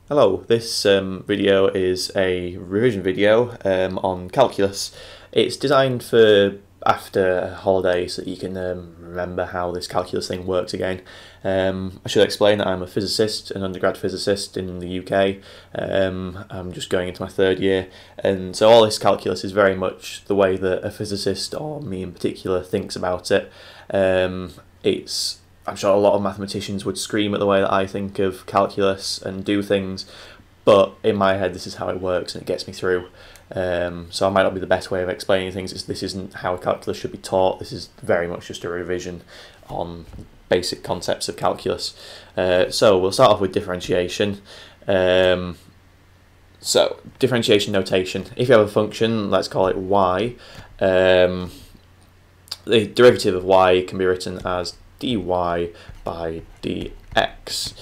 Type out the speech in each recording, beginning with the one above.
Hello, this video is a revision video on calculus. It's designed for after a holiday so that you can remember how this calculus thing works again. I should explain that I'm a physicist, an undergrad physicist in the UK. I'm just going into my third year, and so all this calculus is very much the way that a physicist, or me in particular, thinks about it. I'm sure a lot of mathematicians would scream at the way that I think of calculus and do things, but in my head this is how it works and it gets me through. So I might not be the best way of explaining things. This isn't how calculus should be taught. This is very much just a revision on basic concepts of calculus. So we'll start off with differentiation. So differentiation notation. If you have a function, let's call it y, the derivative of y can be written as dy by dx,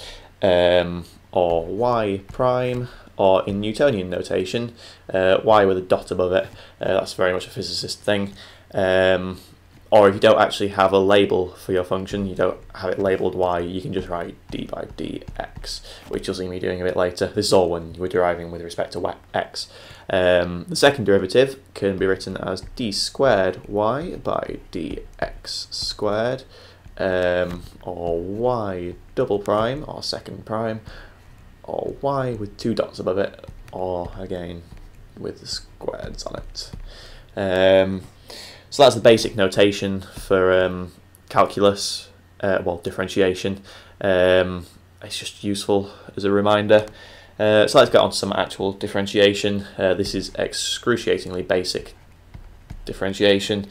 or y prime, or in Newtonian notation, y with a dot above it. That's very much a physicist thing. Or if you don't actually have a label for your function, you don't have it labelled y, you can just write d by dx, which you'll see me doing a bit later. This is all when we're deriving with respect to x. The second derivative can be written as d squared y by dx squared, or y double prime, or second prime, or y with two dots above it, or again with the squareds on it. So that's the basic notation for calculus, well, differentiation. It's just useful as a reminder. So let's get on to some actual differentiation. This is excruciatingly basic differentiation,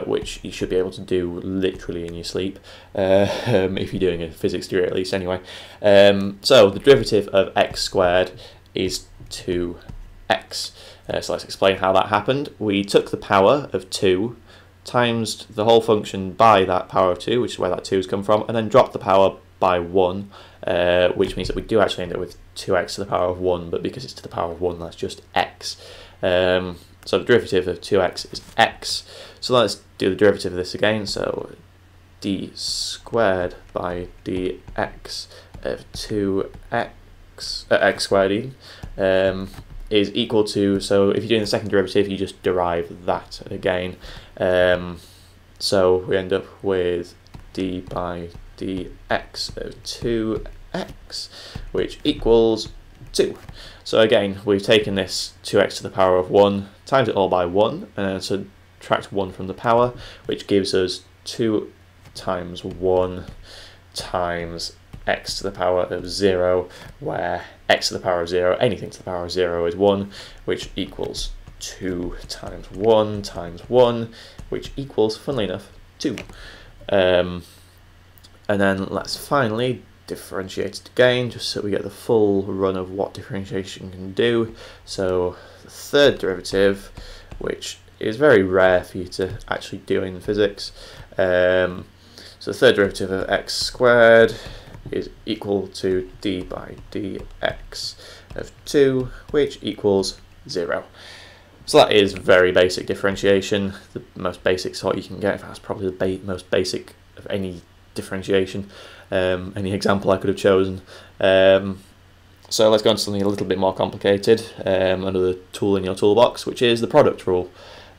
which you should be able to do literally in your sleep, if you're doing a physics degree at least anyway. So the derivative of x squared is 2x. So let's explain how that happened. We took the power of 2, times the whole function by that power of 2, which is where that 2's come from, and then dropped the power by 1, which means that we do actually end up with 2x to the power of 1, but because it's to the power of 1, that's just x. So the derivative of 2x is x. So let's do the derivative of this again. So d squared by dx of 2x, x squared even, is equal to, so if you're doing the second derivative, you just derive that again. So we end up with d by dx of 2x, which equals 2. So again, we've taken this 2x to the power of 1, times it all by 1, and then subtract 1 from the power, which gives us 2 times 1 times x to the power of 0, where x to the power of 0, anything to the power of 0 is 1, which equals 2 times 1, which equals, funnily enough, 2. And then let's finally differentiate it again, just so we get the full run of what differentiation can do. So the third derivative, which is very rare for you to actually do in physics, so the third derivative of x squared is equal to d by dx of 2, which equals 0. So that is very basic differentiation, the most basic sort you can get. That's probably the most basic of any differentiation, any example I could have chosen. So let's go on to something a little bit more complicated, another tool in your toolbox, which is the product rule.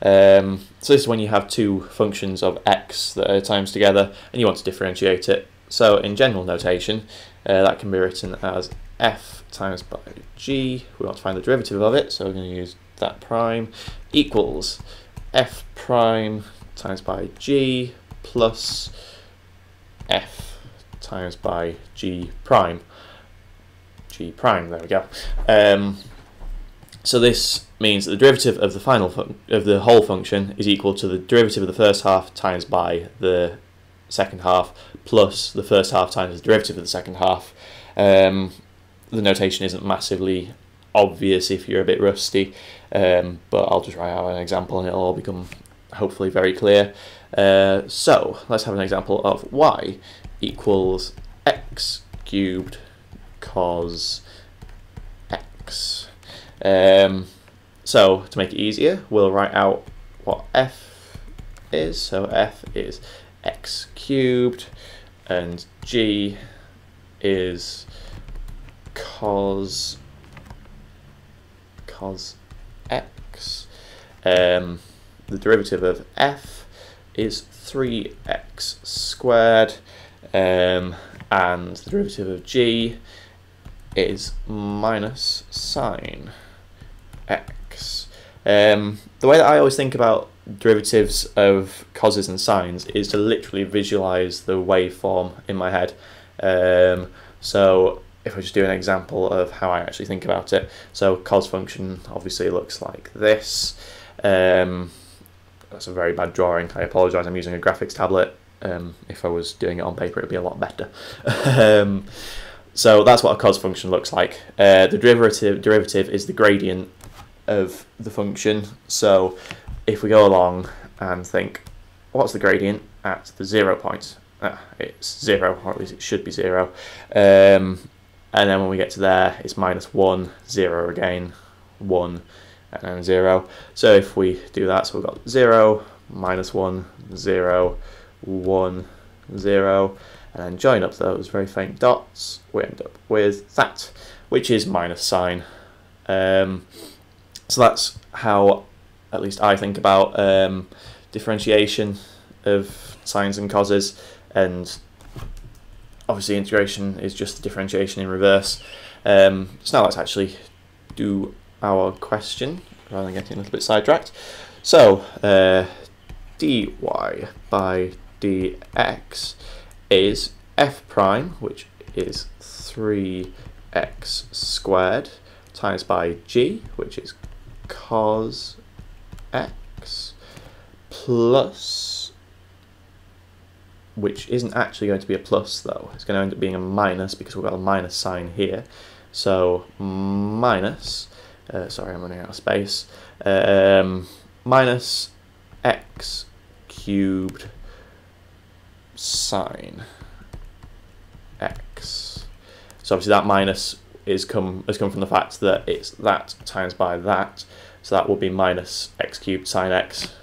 So this is when you have two functions of x that are times together and you want to differentiate it. So in general notation, that can be written as f times by g. We want to find the derivative of it, so we're going to use that prime, equals f prime times by g plus f times by g prime. There we go. So this means that the derivative of the whole function is equal to the derivative of the first half times by the second half plus the first half times the derivative of the second half. The notation isn't massively obvious if you're a bit rusty, but I'll just write out an example and it'll all become hopefully very clear. So let's have an example of y equals x cubed cos x. So to make it easier, we'll write out what f is. So f is x cubed and g is cos x. The derivative of f is 3x squared, and the derivative of g is minus sine x. The way that I always think about derivatives of coses and sines is to literally visualize the waveform in my head. So if I just do an example of how I actually think about it, so cos function obviously looks like this. That's a very bad drawing, I apologise, I'm using a graphics tablet. If I was doing it on paper, it would be a lot better. So that's what a cos function looks like. The derivative is the gradient of the function. So if we go along and think, what's the gradient at the 0 point? It's 0, or at least it should be 0. And then when we get to there, it's minus 1, 0 again, 1, and then 0. So if we do that, so we've got 0, minus 1, 0, 1, 0, and then join up those very faint dots, we end up with that, which is minus sine. So that's how, at least I think about differentiation of sines and coses, and obviously integration is just the differentiation in reverse. So now let's actually do our question, rather than getting a little bit sidetracked. So dy by dx is f prime, which is 3x squared, times by g, which is cos x, plus, which isn't actually going to be a plus though, it's going to end up being a minus because we've got a minus sign here. So minus, sorry, I'm running out of space, minus x cubed sine x. So obviously that minus has come from the fact that it's that times by that, so that will be minus x cubed sine x,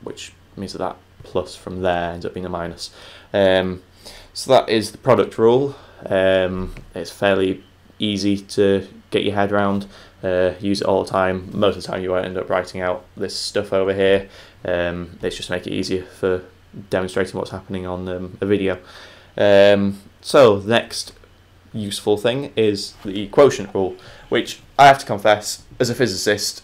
which means that plus from there ends up being a minus. So that is the product rule. It's fairly easy to get your head around. Use it all the time. Most of the time you won't end up writing out this stuff over here. It's just to make it easier for demonstrating what's happening on a video. So the next useful thing is the quotient rule, which I have to confess, as a physicist,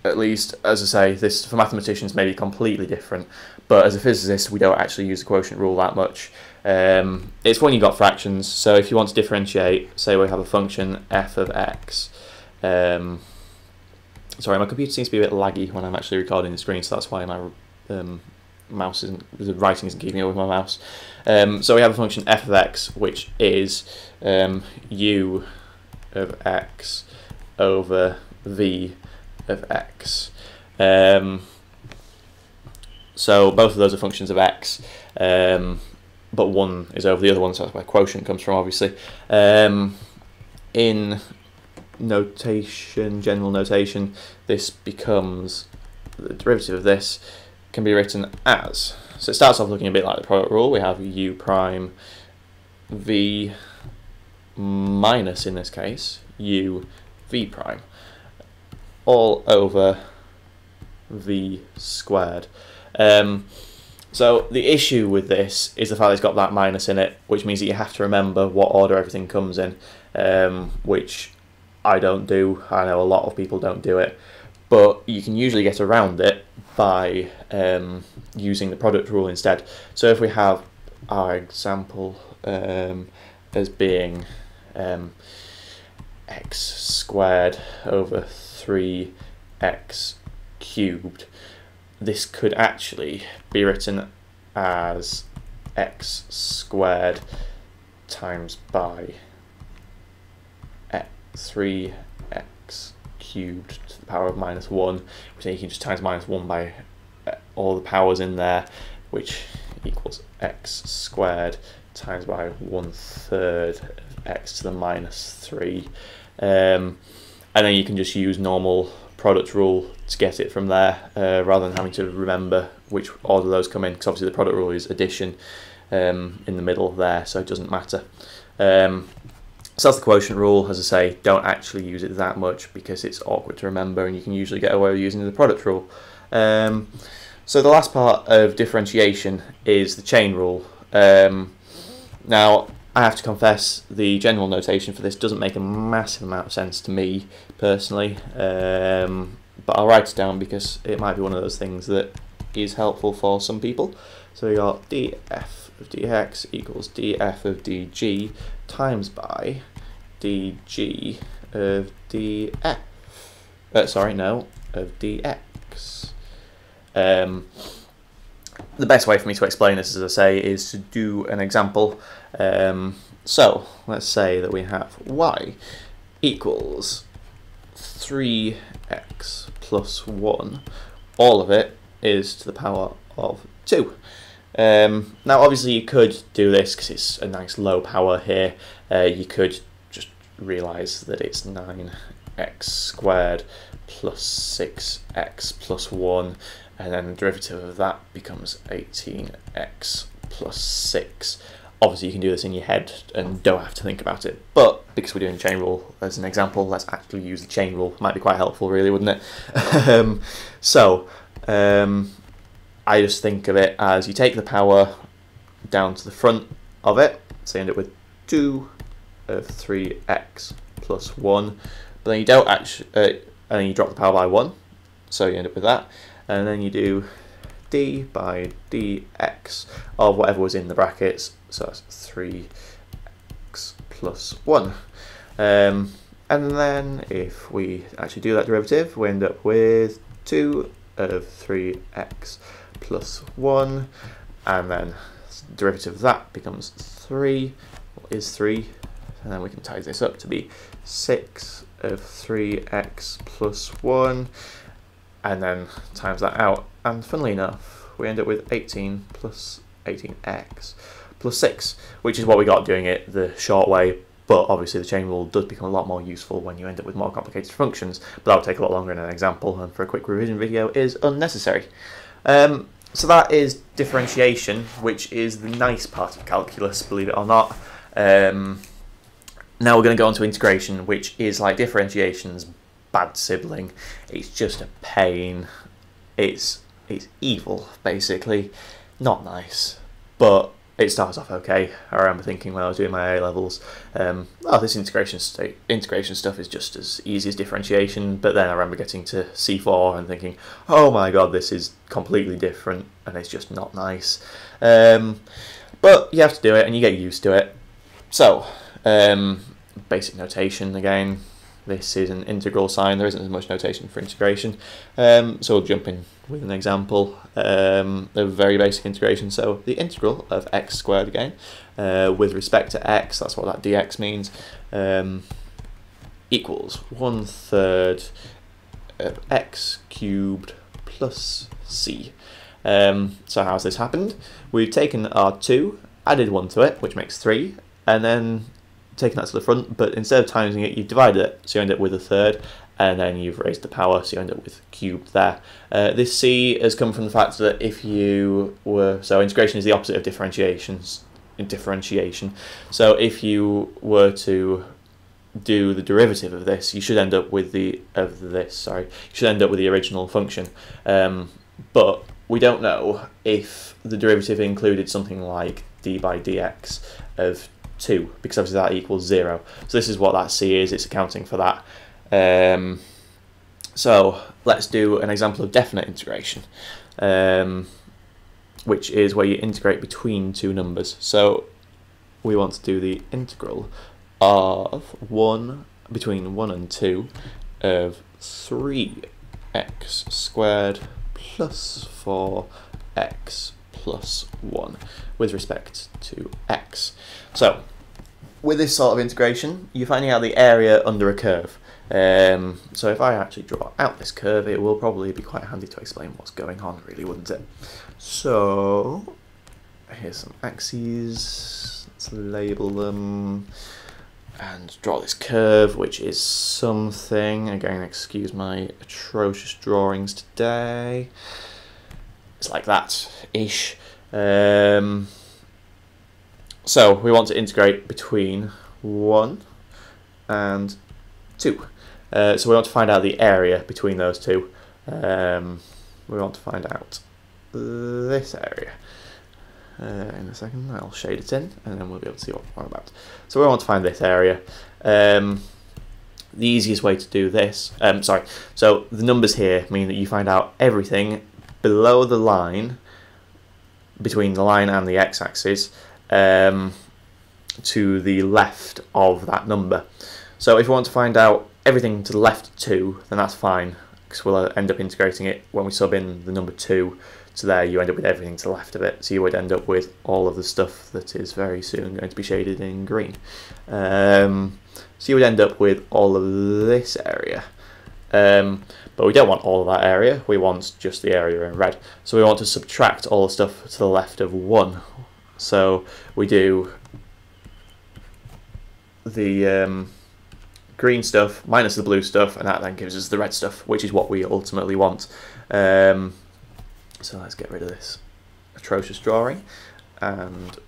at least, as I say, this for mathematicians may be completely different, but as a physicist we don't actually use the quotient rule that much. It's when you've got fractions, so if you want to differentiate, say we have a function f of x. Sorry, my computer seems to be a bit laggy when I'm actually recording the screen, so that's why my mouse isn't, the writing isn't keeping up with my mouse. So we have a function f of x, which is u of x over v of x. So both of those are functions of x, but one is over the other one, so that's where quotient comes from, obviously. In notation, general notation, this becomes, the derivative of this can be written as, so it starts off looking a bit like the product rule. We have u prime v minus, in this case, u v prime, all over v squared. So the issue with this is the fact that it's got that minus in it, which means that you have to remember what order everything comes in, which I don't do. I know a lot of people don't do it, but you can usually get around it by using the product rule instead. So if we have our example as being x squared over 3x cubed, this could actually be written as x squared times by 3x cubed to the power of minus 1, which then you can just times minus 1 by all the powers in there, which equals x squared times by 1/3 of x to the minus 3. And then you can just use normal product rule to get it from there, rather than having to remember which order those come in, because obviously the product rule is addition in the middle there, so it doesn't matter. So that's the quotient rule. As I say, don't actually use it that much because it's awkward to remember, and you can usually get away with using the product rule. So the last part of differentiation is the chain rule. Now, I have to confess, the general notation for this doesn't make a massive amount of sense to me personally, but I'll write it down because it might be one of those things that is helpful for some people. So we got df of dx equals df of dg times by dg of df. Of dx. The best way for me to explain this, as I say, is to do an example. So let's say that we have y equals 3x plus 1. All of it is to the power of 2. Now obviously you could do this because it's a nice low power here. You could just realise that it's 9x squared plus 6x plus 1, and then the derivative of that becomes 18x plus 6. Obviously you can do this in your head and don't have to think about it, but because we're doing the chain rule as an example, let's actually use the chain rule. Might be quite helpful really, wouldn't it? I just think of it as you take the power down to the front of it, so you end up with 2 of 3x plus 1, but then you don't actually, and then you drop the power by 1, so you end up with that, and then you do d by dx of whatever was in the brackets, so that's 3x plus 1. And then if we actually do that derivative, we end up with 2 of 3x plus 1, and then the derivative of that becomes 3, is 3, and then we can tie this up to be 6 of 3x plus 1, and then times that out, and funnily enough we end up with 18 plus 18x plus 6, which is what we got doing it the short way, but obviously the chain rule does become a lot more useful when you end up with more complicated functions, but that will take a lot longer in an example, and for a quick revision video is unnecessary. So that is differentiation, which is the nice part of calculus, believe it or not. Now we're going to go on to integration, which is like differentiation's bad sibling. It's just a pain. It's evil, basically. Not nice, but it starts off okay. I remember thinking when I was doing my A-levels, oh, this integration stuff is just as easy as differentiation, but then I remember getting to C4 and thinking, oh my god, this is completely different, and it's just not nice. But you have to do it, and you get used to it. So, basic notation again. This is an integral sign. There isn't as much notation for integration. So we'll jump in with an example of very basic integration. So the integral of x squared again, with respect to x, that's what that dx means, equals 1/3 of x cubed plus c. So how's this happened? We've taken our 2, added 1 to it, which makes 3, and then taken that to the front, but instead of timesing it, you've divided it, so you end up with 1/3, and then you've raised the power, so you end up with cubed there. This c has come from the fact that if you were, so integration is the opposite of differentiation. So if you were to do the derivative of this, you should end up with the original function. But we don't know if the derivative included something like d by dx of 2, because obviously that equals 0. So this is what that c is, it's accounting for that. So let's do an example of definite integration, which is where you integrate between two numbers. So we want to do the integral of between 1 and 2 of 3x squared plus 4x plus 1 with respect to x. So with this sort of integration, you're finding out the area under a curve. So if I actually draw out this curve, it will probably be quite handy to explain what's going on, really, wouldn't it? So here's some axes, let's label them and draw this curve, which is something, again, excuse my atrocious drawings today, it's like that-ish. So we want to integrate between 1 and 2. So we want to find out the area between those two. We want to find out this area. In a second I'll shade it in and then we'll be able to see what we're on about. So we want to find this area. The easiest way to do this, so the numbers here mean that you find out everything below the line, between the line and the x-axis, to the left of that number. So if we want to find out everything to the left of 2, then that's fine, because we'll end up integrating it. When we sub in the number 2 to there, you end up with everything to the left of it, so you would end up with all of the stuff that is very soon going to be shaded in green. So you would end up with all of this area, but we don't want all of that area, we want just the area in red. So we want to subtract all the stuff to the left of 1. So we do the green stuff minus the blue stuff, and that then gives us the red stuff, which is what we ultimately want. So let's get rid of this atrocious drawing and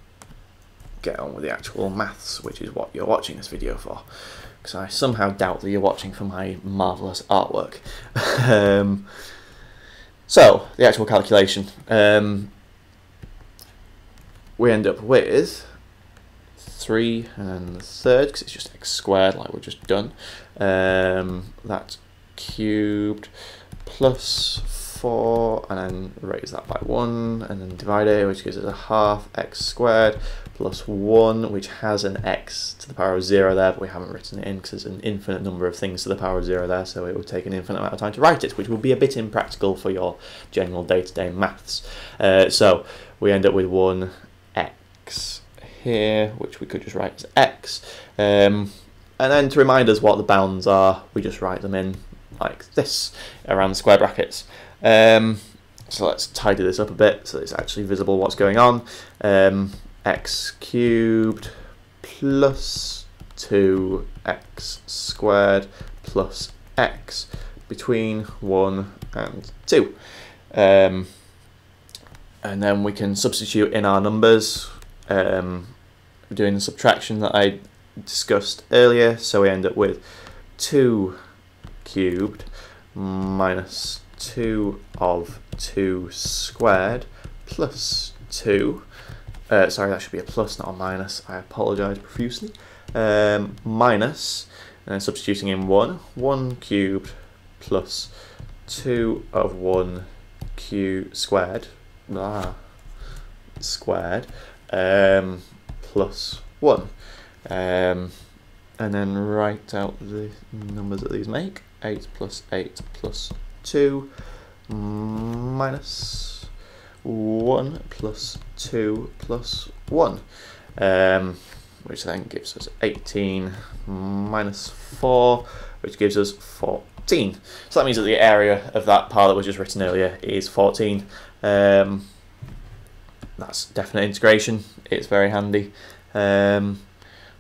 get on with the actual maths, which is what you're watching this video for, because I somehow doubt that you're watching for my marvellous artwork. So the actual calculation, we end up with 3 and the third, because it's just x squared like we've just done, that cubed plus 4, and then raise that by 1, and then divide it, which gives us a half x squared plus 1, which has an x to the power of 0 there, but we haven't written it in because there's an infinite number of things to the power of 0 there, so it would take an infinite amount of time to write it, which would be a bit impractical for your general day-to-day maths. So we end up with 1x here, which we could just write as x, and then to remind us what the bounds are, we just write them in like this around the square brackets. So let's tidy this up a bit so it's actually visible what's going on. X cubed plus 2x squared plus x between 1 and 2. And then we can substitute in our numbers, doing the subtraction that I discussed earlier, so we end up with 2 cubed minus 2 of 2 squared plus 2, sorry, that should be a plus, not a minus, I apologise profusely, minus, and then substituting in 1 cubed plus 2 of 1 squared, plus 1, and then write out the numbers that these make. 8 plus 8 plus 2 minus 1 plus 2 plus 1, which then gives us 18 minus 4, which gives us 14. So that means that the area of that part that was just written earlier is 14. That's definite integration, it's very handy.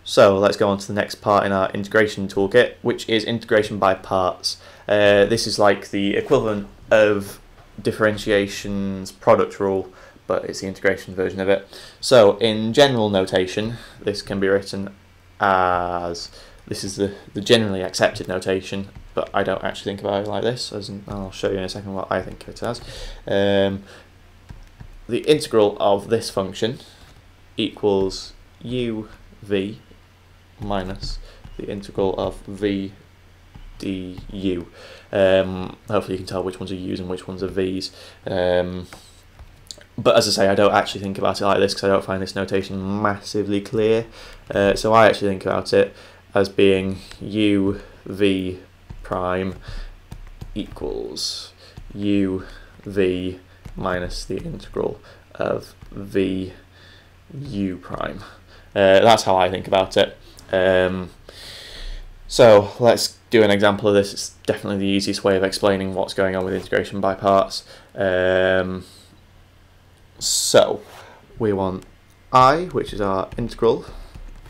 So let's go on to the next part in our integration toolkit, which is integration by parts. This is like the equivalent of differentiation's product rule, but it's the integration version of it. So in general notation, this can be written as, this is the generally accepted notation, but I don't actually think about it like this, as in, I'll show you in a second what I think of it as. The integral of this function equals uv minus the integral of v du. Hopefully you can tell which ones are u's and which ones are v's. But as I say, I don't actually think about it like this because I don't find this notation massively clear. So I actually think about it as being uv prime equals uv minus the integral of v u prime. That's how I think about it. So let's do an example of this. It's definitely the easiest way of explaining what's going on with integration by parts. So we want I, which is our integral,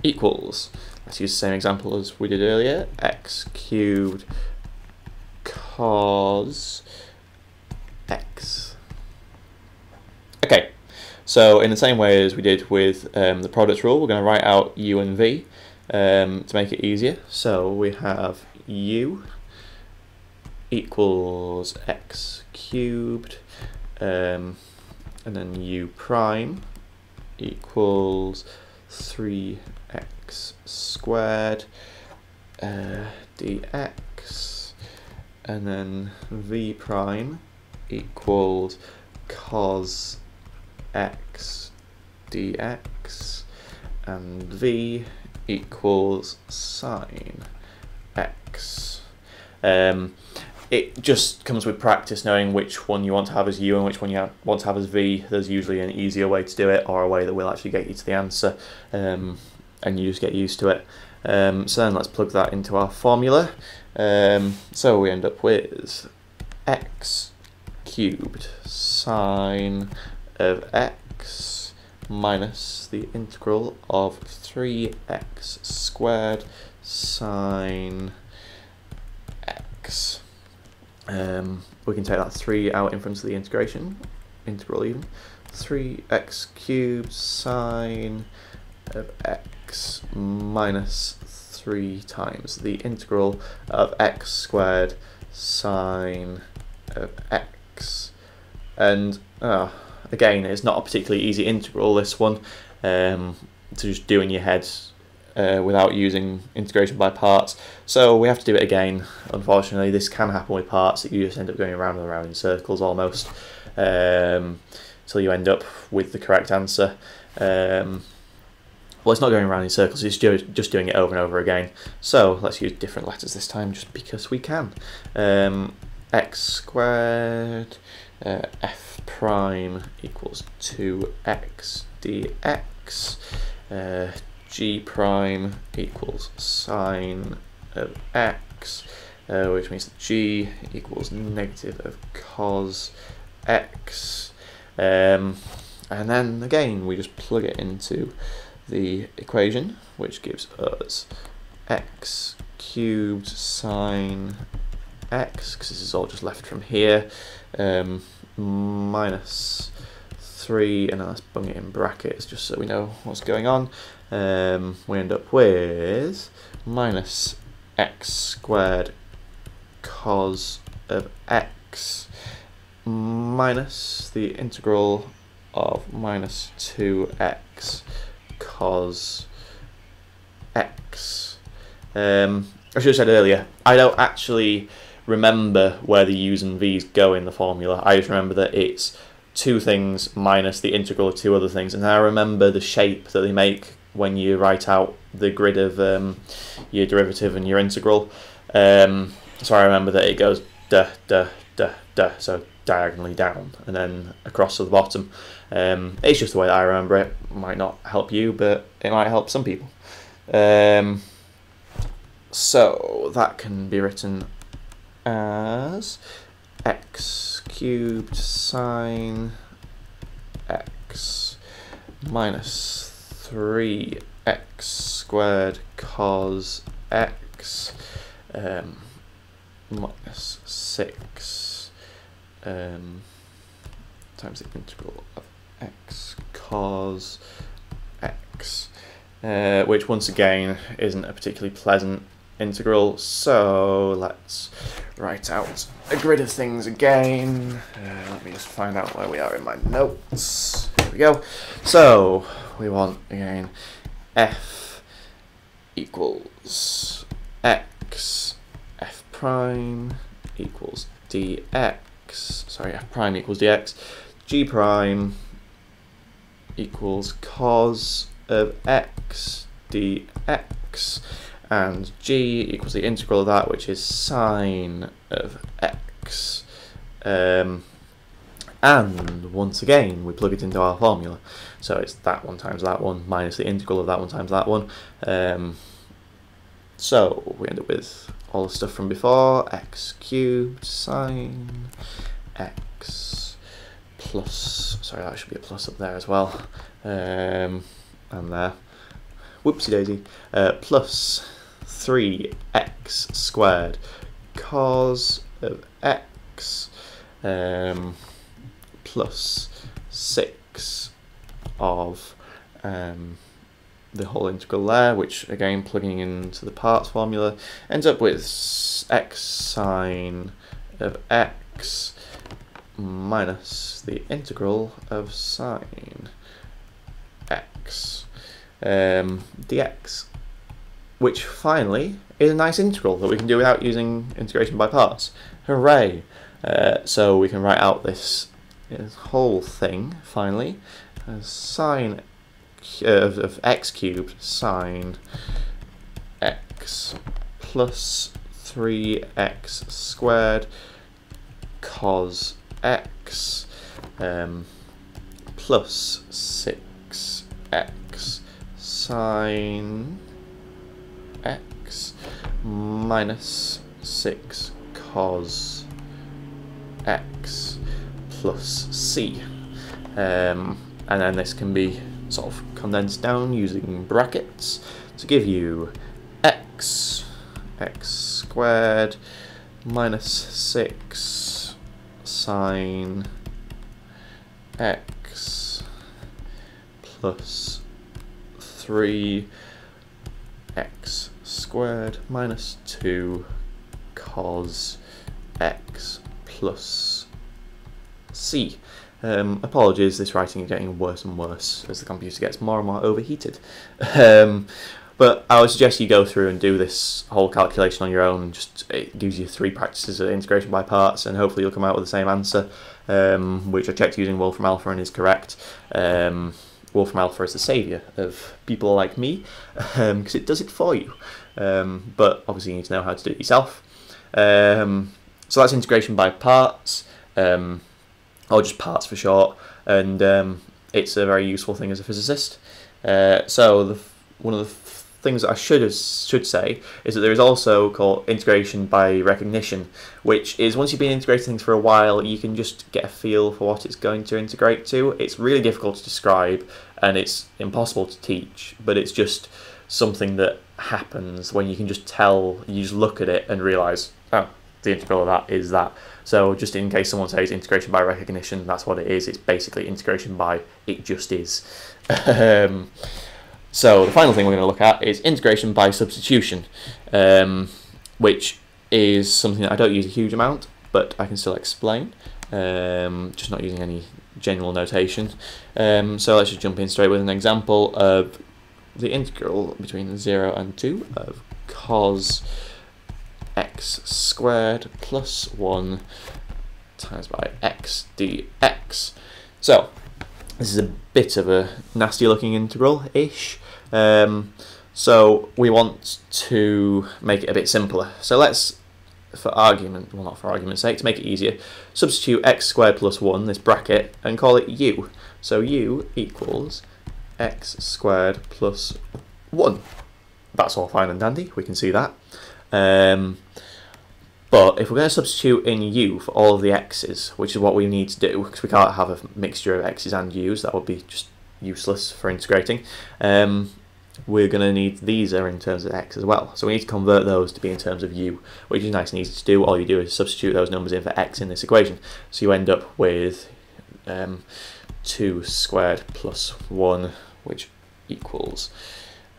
equals, let's use the same example as we did earlier, x cubed cos x. Okay, so in the same way as we did with the product rule, we're going to write out u and v, to make it easier. So we have u equals x cubed, and then u prime equals 3x squared dx, and then v prime equals cos x dx, and v equals sine x. It just comes with practice knowing which one you want to have as u and which one you want to have as v. There's usually an easier way to do it, or a way that will actually get you to the answer, and you just get used to it. So then let's plug that into our formula. So we end up with x cubed sine of x minus the integral of 3x squared sine x. We can take that 3 out in front of the integral even. 3x cubed sine of x minus 3 times the integral of x squared sine of x. And again, it's not a particularly easy integral, this one, to just do in your head without using integration by parts. So we have to do it again. Unfortunately, this can happen with parts, that you just end up going around and around in circles almost, till you end up with the correct answer. Well, it's not going around in circles, it's just doing it over and over again. So let's use different letters this time, just because we can. X squared, f prime equals 2x dx, g prime equals sine of x, which means that g equals negative of cos x. And then again, we just plug it into the equation, which gives us x cubed sine x, because this is all just left from here, minus 3, and then let's bung it in brackets just so we know what's going on. We end up with minus x squared cos of x minus the integral of minus 2x cos x. I should have said earlier, I don't actually remember where the u's and v's go in the formula. I just remember that it's two things minus the integral of two other things, and I remember the shape that they make when you write out the grid of your derivative and your integral. So I remember that it goes so diagonally down and then across to the bottom. It's just the way that I remember it. Might not help you, but it might help some people. So that can be written as x cubed sine x minus 3x squared cos x minus 6 times the integral of x cos x, which once again isn't a particularly pleasant integral. So let's write out a grid of things again. Let me just find out where we are in my notes. Here we go. So we want again f equals x, f prime equals dx, sorry, f prime equals dx, g prime equals cos of x dx, and g equals the integral of that, which is sine of x. And once again, we plug it into our formula. So it's that one times that one minus the integral of that one times that one. So we end up with all the stuff from before, x cubed sine x plus, sorry, that should be a plus up there as well, and there, whoopsie daisy, plus 3x squared cos of x plus 6 of the whole integral there, which again, plugging into the parts formula, ends up with x sine of x minus the integral of sine x dx, which finally is a nice integral that we can do without using integration by parts. Hooray! So we can write out this whole thing finally as sine of x cubed sine x plus 3x squared cos x plus 6x sine x minus 6 cos x plus c, and then this can be sort of condensed down using brackets to give you x squared minus 6 sine x plus 3x squared minus 2 cos x plus c. Apologies, this writing is getting worse and worse as the computer gets more and more overheated. But I would suggest you go through and do this whole calculation on your own. It gives you 3 practices of integration by parts, and hopefully you'll come out with the same answer, which I checked using Wolfram Alpha and is correct. Wolfram Alpha is the saviour of people like me, because it does it for you. But obviously you need to know how to do it yourself. So that's integration by parts, or just parts for short, and it's a very useful thing as a physicist. So one of the things that I should say is that there is also called integration by recognition, which is once you've been integrating things for a while, you can just get a feel for what it's going to integrate to. It's really difficult to describe and it's impossible to teach, but it's just something that happens when you can just tell, you just look at it and realise, oh, the integral of that is that. So just in case someone says integration by recognition, that's what it is. It's basically integration by it just is. So the final thing we're going to look at is integration by substitution, which is something that I don't use a huge amount, but I can still explain, just not using any general notation. So let's just jump in straight with an example of the integral between 0 and 2 of cos x squared plus 1 times by x dx. So this is a bit of a nasty looking integral-ish. So we want to make it a bit simpler. So let's, for argument, well not for argument's sake, to make it easier, substitute x squared plus 1, this bracket, and call it u. So u equals x squared plus 1. That's all fine and dandy, we can see that. But if we're going to substitute in u for all of the x's, which is what we need to do, because we can't have a mixture of x's and u's, that would be just useless for integrating, we're going to need these are in terms of x as well. So we need to convert those to be in terms of u, which is nice and easy to do. All you do is substitute those numbers in for x in this equation. So you end up with 2 squared plus 1, which equals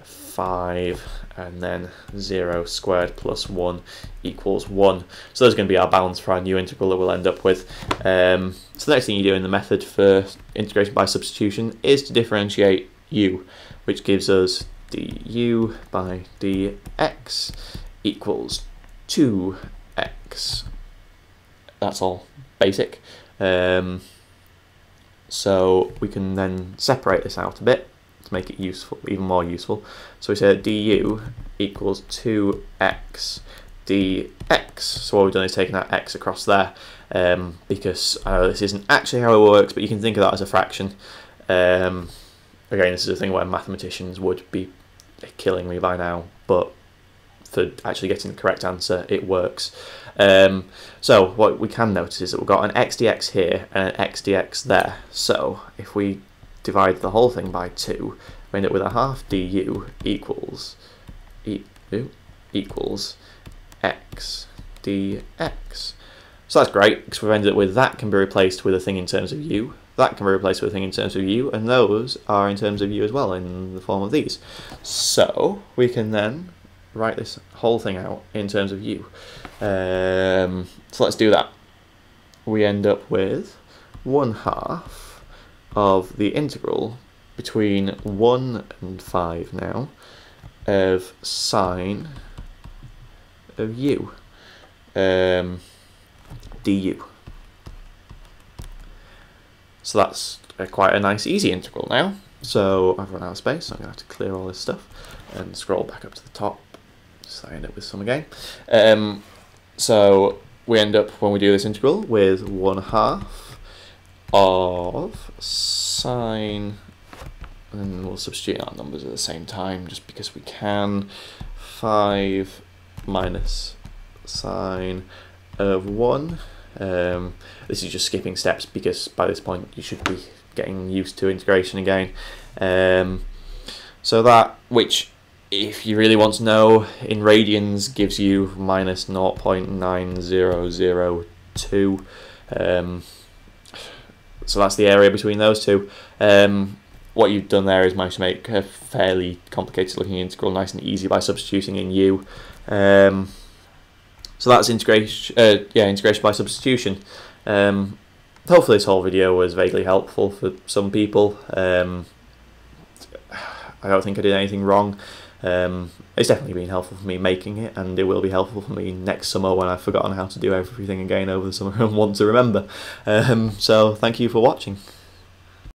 5, and then 0 squared plus 1 equals 1. So those are going to be our bounds for our new integral that we'll end up with. So the next thing you do in the method for integration by substitution is to differentiate u, which gives us du by dx equals 2x. That's all basic. So we can then separate this out a bit to make it useful, even more useful. So we say that du equals 2x dx. So what we've done is taken that x across there, because I know this isn't actually how it works, but you can think of that as a fraction. Again, this is a thing where mathematicians would be killing me by now, but for actually getting the correct answer, it works. So what we can notice is that we've got an x dx here and an x dx there. So if we divide the whole thing by 2, we end up with a half du equals x dx. So that's great, because we've ended up with that can be replaced with a thing in terms of u, that can be replaced with a thing in terms of u, and those are in terms of u as well in the form of these. So we can then write this whole thing out in terms of u. So let's do that. We end up with 1/2 of the integral between 1 and 5 now of sine of u du. So that's quite a nice easy integral now. So I've run out of space, so I'm going to have to clear all this stuff and scroll back up to the top, so I end up with some again. So we end up, when we do this integral, with 1/2 of sine, and we'll substitute our numbers at the same time just because we can, 5 minus sine of 1. This is just skipping steps because by this point you should be getting used to integration again. So that, which if you really want to know, in radians gives you minus 0.9002. So that's the area between those two. What you've done there is managed to make a fairly complicated looking integral nice and easy by substituting in u. So that's integration, integration by substitution. Hopefully this whole video was vaguely helpful for some people. I don't think I did anything wrong. It's definitely been helpful for me making it, and it will be helpful for me next summer when I've forgotten how to do everything again over the summer and want to remember. So thank you for watching.